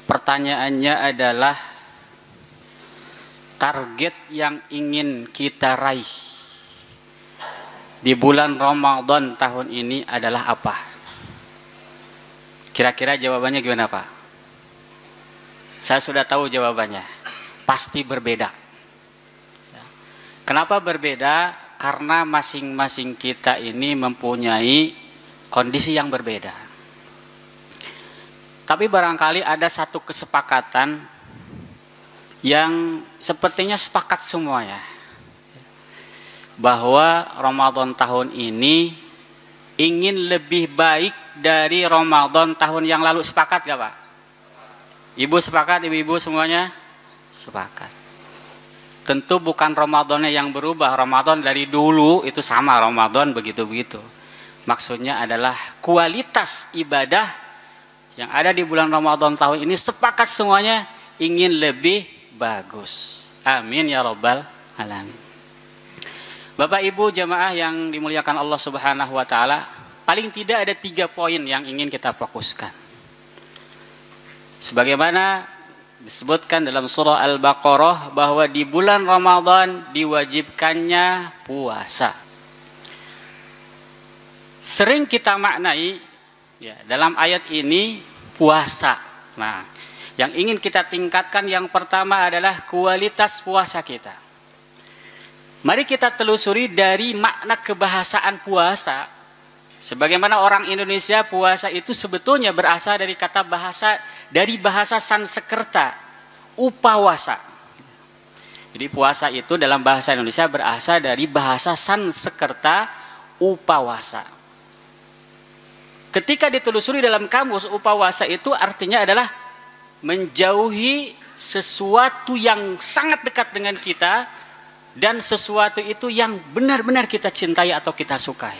Pertanyaannya adalah target yang ingin kita raih di bulan Ramadan tahun ini adalah apa? Kira-kira jawabannya gimana, Pak? Saya sudah tahu jawabannya. Pasti berbeda. Kenapa berbeda? Karena masing-masing kita ini mempunyai kondisi yang berbeda. Tapi barangkali ada satu kesepakatan yang sepertinya sepakat semuanya, bahwa Ramadan tahun ini ingin lebih baik dari Ramadan tahun yang lalu. Sepakat gak, Pak? Ibu sepakat, ibu-ibu semuanya sepakat. Tentu bukan Ramadannya yang berubah. Ramadan dari dulu itu sama, Ramadan begitu-begitu. Maksudnya adalah kualitas ibadah yang ada di bulan Ramadan tahun ini sepakat semuanya ingin lebih bagus. Amin ya rabbal alamin. Bapak Ibu jamaah yang dimuliakan Allah Subhanahu wa taala, paling tidak ada 3 poin yang ingin kita fokuskan. Sebagaimana disebutkan dalam surah Al-Baqarah bahwa di bulan Ramadan diwajibkannya puasa. Sering kita maknai ya, dalam ayat ini puasa. Nah, yang ingin kita tingkatkan yang pertama adalah kualitas puasa kita. Mari kita telusuri dari makna kebahasaan puasa. Sebagaimana orang Indonesia, puasa itu sebetulnya berasal dari kata bahasa Sanskerta, upawasa. Jadi puasa itu dalam bahasa Indonesia berasal dari bahasa Sanskerta, upawasa. Ketika ditelusuri dalam kamus, upawasa itu artinya adalah menjauhi sesuatu yang sangat dekat dengan kita dan sesuatu itu yang benar-benar kita cintai atau kita sukai.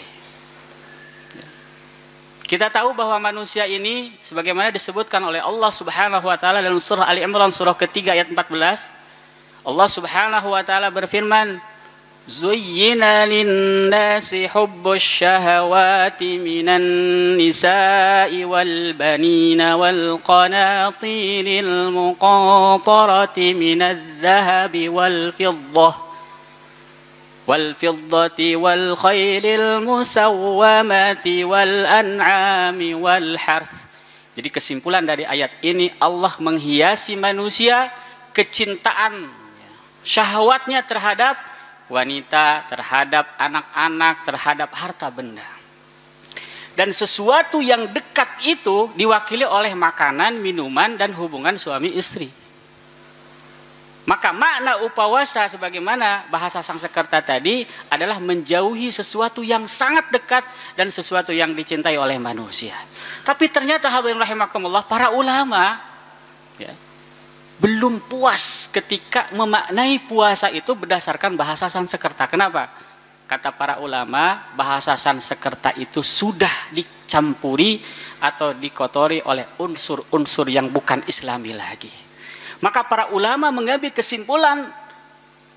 Kita tahu bahwa manusia ini sebagaimana disebutkan oleh Allah Subhanahu wa taala dalam surah Ali Imran surah ketiga ayat 14. Allah Subhanahu wa taala berfirman, Zuyyina linnasi hubbus syahawati minan nisa'i wal banina wal qanatiril muqantarati minadh dhahabi wal fiddati wal khailil musawwamati wal an'ami wal harth. Jadi kesimpulan dari ayat ini, Allah menghiasi manusia kecintaan syahwatnya terhadap wanita, terhadap anak-anak, terhadap harta benda. Dan sesuatu yang dekat itu diwakili oleh makanan, minuman, dan hubungan suami istri. Maka makna upawasa sebagaimana bahasa Sanskerta tadi adalah menjauhi sesuatu yang sangat dekat dan sesuatu yang dicintai oleh manusia. Tapi ternyata hadirin rahimakumullah, para ulama ya, belum puas ketika memaknai puasa itu berdasarkan bahasa Sanskerta. Kenapa? Kata para ulama, bahasa Sanskerta itu sudah dicampuri atau dikotori oleh unsur-unsur yang bukan Islami lagi. Maka para ulama mengambil kesimpulan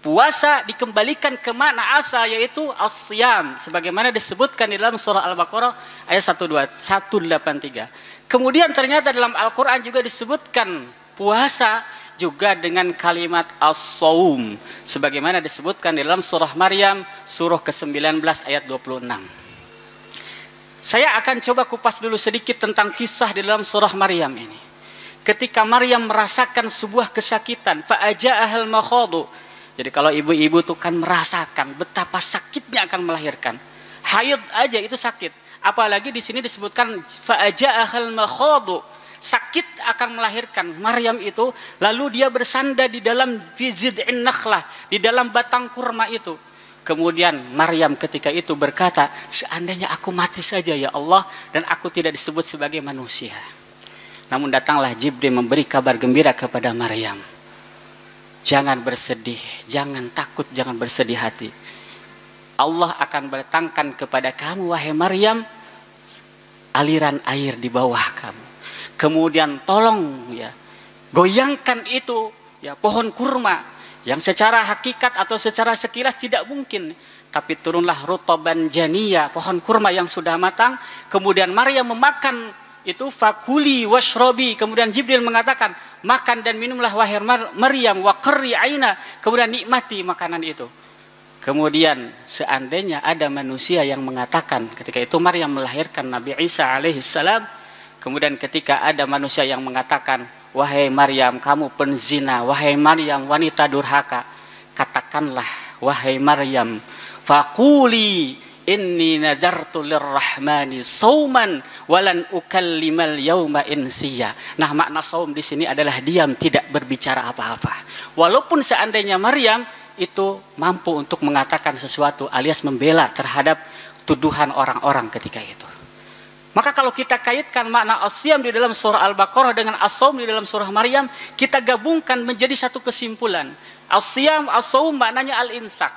puasa dikembalikan ke makna asal, yaitu as-siyam, sebagaimana disebutkan di dalam surah Al-Baqarah ayat 183. Kemudian ternyata dalam Al-Quran juga disebutkan puasa juga dengan kalimat as-saum, sebagaimana disebutkan di dalam surah Maryam surah ke-19 ayat 26. Saya akan coba kupas dulu sedikit tentang kisah di dalam surah Maryam ini. Ketika Maryam merasakan sebuah kesakitan, fa'aja'ahal makhadu. Jadi kalau ibu-ibu tuh kan merasakan betapa sakitnya akan melahirkan. Haid aja itu sakit. Apalagi di sini disebutkan fa'aja'ahal makhadu. Sakit akan melahirkan Maryam itu, lalu dia bersandar di dalam fizid'in nakhlah, di dalam batang kurma itu. Kemudian Maryam ketika itu berkata, seandainya aku mati saja ya Allah dan aku tidak disebut sebagai manusia. Namun datanglah Jibril memberi kabar gembira kepada Maryam. Jangan bersedih, jangan takut, jangan bersedih hati. Allah akan berdatangkan kepada kamu, wahai Maryam, aliran air di bawah kamu. Kemudian tolong ya, goyangkan itu ya pohon kurma yang secara hakikat atau secara sekilas tidak mungkin. Tapi turunlah rutaban janiyah, pohon kurma yang sudah matang. Kemudian Maryam memakan itu, fakuli washrobi. Kemudian Jibril mengatakan, makan dan minumlah wahai Maryam, wa qarri aina. Kemudian nikmati makanan itu. Kemudian seandainya ada manusia yang mengatakan, ketika itu Maryam melahirkan Nabi Isa alaihissalam. Kemudian ketika ada manusia yang mengatakan, wahai Maryam, kamu penzina, wahai Maryam, wanita durhaka. Katakanlah, wahai Maryam, faquli inni nadartu lirrahmani sauman walan ukallimal yauma insiya. Nah, makna saum di sini adalah diam, tidak berbicara apa-apa. Walaupun seandainya Maryam itu mampu untuk mengatakan sesuatu alias membela terhadap tuduhan orang-orang ketika itu. Maka kalau kita kaitkan makna as-siyam di dalam surah Al-Baqarah dengan as-saum di dalam surah Maryam, kita gabungkan menjadi satu kesimpulan. As-siyam, as-saum maknanya al-imsak.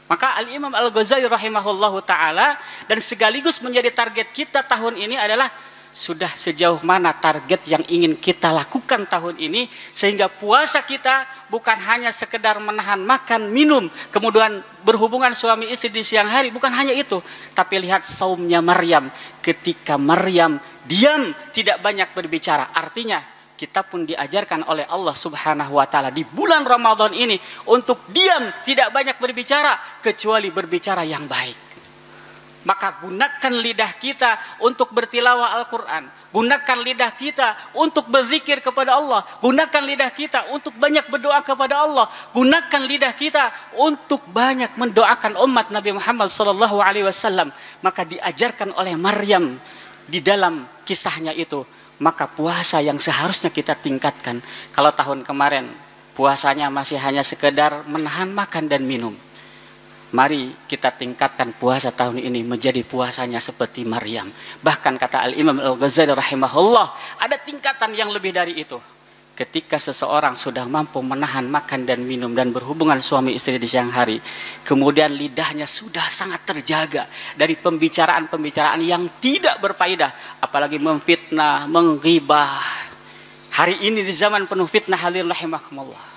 Maka Al-Imam Al-Ghazali rahimahullahu ta'ala dan sekaligus menjadi target kita tahun ini adalah sudah sejauh mana target yang ingin kita lakukan tahun ini, sehingga puasa kita bukan hanya sekedar menahan makan, minum, kemudian berhubungan suami istri di siang hari, bukan hanya itu. Tapi lihat saumnya Maryam, ketika Maryam diam, tidak banyak berbicara. Artinya kita pun diajarkan oleh Allah Subhanahu wa ta'ala di bulan Ramadan ini untuk diam, tidak banyak berbicara, kecuali berbicara yang baik. Maka gunakan lidah kita untuk bertilawah Al-Quran. Gunakan lidah kita untuk berzikir kepada Allah. Gunakan lidah kita untuk banyak berdoa kepada Allah. Gunakan lidah kita untuk banyak mendoakan umat Nabi Muhammad SAW. Maka diajarkan oleh Maryam di dalam kisahnya itu. Maka puasa yang seharusnya kita tingkatkan. Kalau tahun kemarin puasanya masih hanya sekedar menahan makan dan minum, mari kita tingkatkan puasa tahun ini menjadi puasanya seperti Maryam. Bahkan kata Al-Imam Al-Ghazali rahimahullah, ada tingkatan yang lebih dari itu. Ketika seseorang sudah mampu menahan makan dan minum dan berhubungan suami istri di siang hari, kemudian lidahnya sudah sangat terjaga dari pembicaraan-pembicaraan yang tidak berfaedah, apalagi memfitnah, menggibah. Hari ini di zaman penuh fitnah, hadirin rahimakumullah,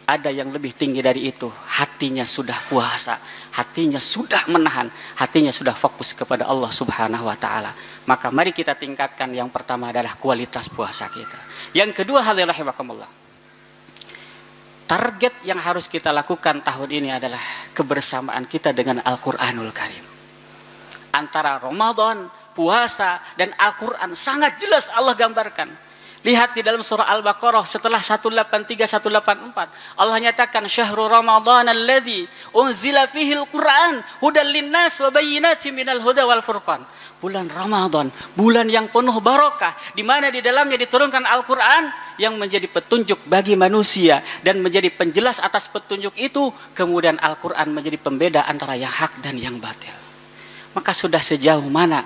ada yang lebih tinggi dari itu. Hatinya sudah puasa, hatinya sudah menahan, hatinya sudah fokus kepada Allah Subhanahu wa ta'ala. Maka mari kita tingkatkan. Yang pertama adalah kualitas puasa kita. Yang kedua, hadirin rahimakumullah, target yang harus kita lakukan tahun ini adalah kebersamaan kita dengan Al-Quranul Karim. Antara Ramadan, puasa, dan Al-Quran sangat jelas Allah gambarkan. Lihat di dalam surah Al-Baqarah setelah 183, 184. Allah nyatakan, syahrul Ramadan alladzi unzila fihi al-Quran hudal linnas wa bayyinatin minal huda wal furqan. Bulan Ramadan, bulan yang penuh barokah, di mana di dalamnya diturunkan Al-Quran yang menjadi petunjuk bagi manusia dan menjadi penjelas atas petunjuk itu. Kemudian Al-Quran menjadi pembeda antara yang hak dan yang batil. Maka sudah sejauh mana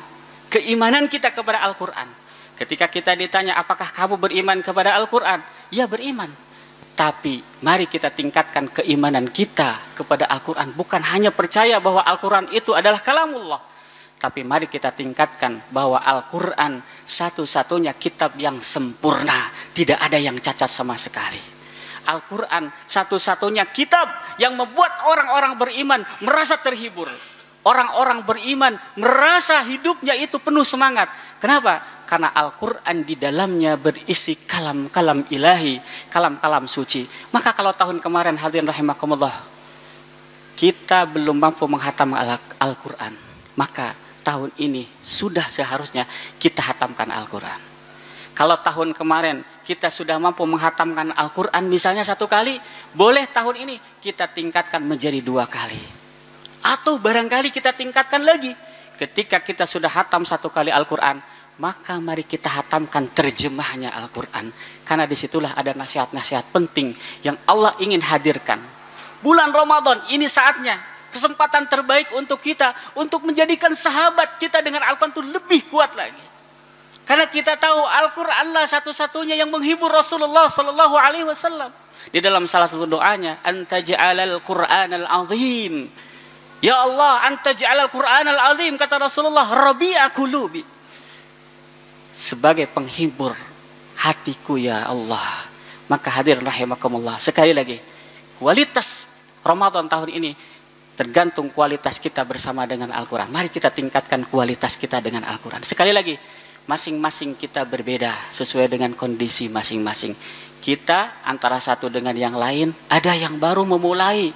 keimanan kita kepada Al-Quran? Ketika kita ditanya, apakah kamu beriman kepada Al-Quran? Ya, beriman. Tapi mari kita tingkatkan keimanan kita kepada Al-Quran. Bukan hanya percaya bahwa Al-Quran itu adalah kalamullah, tapi mari kita tingkatkan bahwa Al-Quran satu-satunya kitab yang sempurna, tidak ada yang cacat sama sekali. Al-Quran satu-satunya kitab yang membuat orang-orang beriman merasa terhibur. Orang-orang beriman merasa hidupnya itu penuh semangat. Kenapa? Karena Al-Quran di dalamnya berisi kalam-kalam ilahi, kalam-kalam suci. Maka kalau tahun kemarin, hadirin rahimakumullah, kita belum mampu menghatam Al-Quran, maka tahun ini sudah seharusnya kita hatamkan Al-Quran. Kalau tahun kemarin kita sudah mampu menghatamkan Al-Quran misalnya 1 kali, boleh tahun ini kita tingkatkan menjadi 2 kali. Atau barangkali kita tingkatkan lagi. Ketika kita sudah hatam 1 kali Al-Quran, maka mari kita hatamkan terjemahnya Al-Quran. Karena disitulah ada nasihat-nasihat penting yang Allah ingin hadirkan. Bulan Ramadan ini saatnya, kesempatan terbaik untuk kita, untuk menjadikan sahabat kita dengan Al-Quran itu lebih kuat lagi. Karena kita tahu Al-Qur'anlah satu-satunya yang menghibur Rasulullah sallallahu alaihi wasallam. Di dalam salah satu doanya, anta ja'alal Qur'anal azim. Ya Allah, anta ja'alal Qur'anal azim, kata Rasulullah, rabi'a qulubi. Sebagai penghibur hatiku ya Allah. Maka hadirin rahimakumullah, sekali lagi, kualitas Ramadan tahun ini tergantung kualitas kita bersama dengan Al-Quran. Mari kita tingkatkan kualitas kita dengan Al-Quran. Sekali lagi, masing-masing kita berbeda sesuai dengan kondisi masing-masing. Kita antara satu dengan yang lain, ada yang baru memulai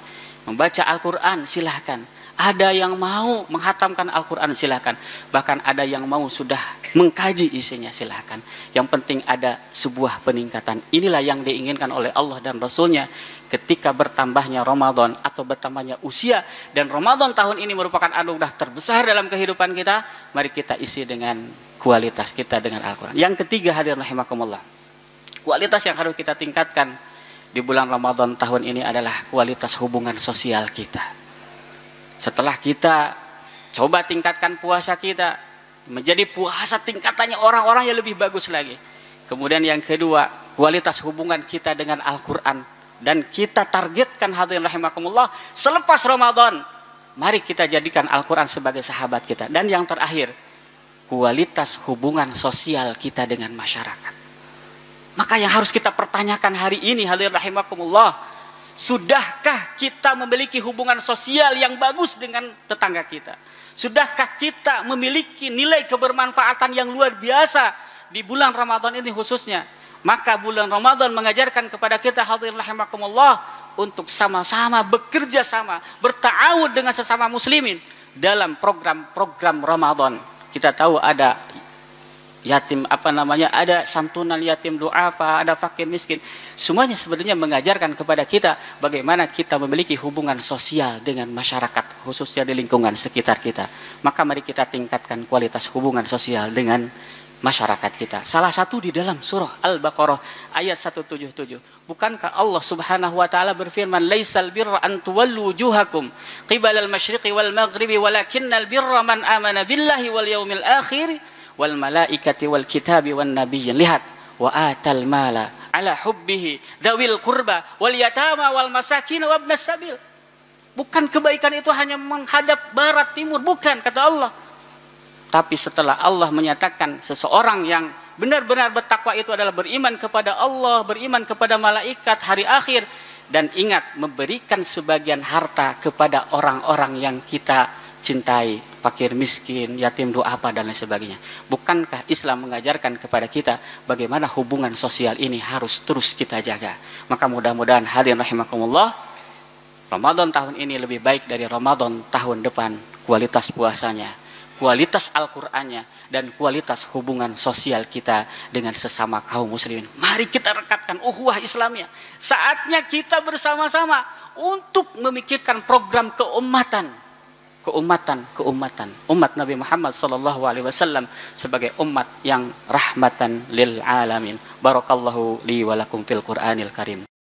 membaca Al-Quran, silahkan. Ada yang mau menghatamkan Al-Quran, silahkan. Bahkan ada yang mau sudah mengkaji isinya, silahkan. Yang penting ada sebuah peningkatan. Inilah yang diinginkan oleh Allah dan Rasulnya ketika bertambahnya Ramadan atau bertambahnya usia. Dan Ramadan tahun ini merupakan anugerah terbesar dalam kehidupan kita. Mari kita isi dengan kualitas kita dengan Al-Quran. Yang ketiga, hadirin rahimakumullah, kualitas yang harus kita tingkatkan di bulan Ramadan tahun ini adalah kualitas hubungan sosial kita. Setelah kita coba tingkatkan puasa kita menjadi puasa tingkatannya orang-orang yang lebih bagus lagi. Kemudian yang kedua, kualitas hubungan kita dengan Al-Quran. Dan kita targetkan, hadirin rahimakumullah, selepas Ramadan, mari kita jadikan Al-Quran sebagai sahabat kita. Dan yang terakhir, kualitas hubungan sosial kita dengan masyarakat. Maka yang harus kita pertanyakan hari ini, hadirin rahimakumullah, sudahkah kita memiliki hubungan sosial yang bagus dengan tetangga kita? Sudahkah kita memiliki nilai kebermanfaatan yang luar biasa di bulan Ramadan ini khususnya? Maka bulan Ramadan mengajarkan kepada kita, hadirin rahimakumullah, untuk sama-sama bekerja sama, berta'awud dengan sesama muslimin dalam program-program Ramadan. Kita tahu ada yatim ada santunan yatim du'afa, ada fakir miskin. Semuanya sebenarnya mengajarkan kepada kita bagaimana kita memiliki hubungan sosial dengan masyarakat, khususnya di lingkungan sekitar kita. Maka mari kita tingkatkan kualitas hubungan sosial dengan masyarakat kita. Salah satu di dalam surah Al-Baqarah ayat 177. Bukankah Allah Subhanahu wa taala berfirman, "Laisal birra an tuwallu wujuhakum qibalal masyriqi wal maghribi walakinnal birra man amana billahi wal yawmil akhir wal malaikati wal kitabi wan nabiyyin." Lihat, wa atal mala ala hubbihi dawil qurba wal yatama wal masakin wa ibnas sabil. Bukan kebaikan itu hanya menghadap barat timur, bukan, kata Allah. Tapi setelah Allah menyatakan seseorang yang benar-benar bertakwa itu adalah beriman kepada Allah, beriman kepada malaikat, hari akhir, dan ingat memberikan sebagian harta kepada orang-orang yang kita cintai, fakir miskin, yatim du'afa, dan lain sebagainya. Bukankah Islam mengajarkan kepada kita bagaimana hubungan sosial ini harus terus kita jaga? Maka mudah-mudahan, hadirin rahimakumullah, Ramadan tahun ini lebih baik dari Ramadan tahun depan. Kualitas puasanya, kualitas Al-Qur'annya, dan kualitas hubungan sosial kita dengan sesama kaum muslimin. Mari kita rekatkan ukhuwah Islamiyah. Saatnya kita bersama-sama untuk memikirkan program keumatan umat Nabi Muhammad sallallahu alaihi wasallam sebagai umat yang rahmatan lil alamin. Barakallahu li wa lakum fil Qur'anil Karim.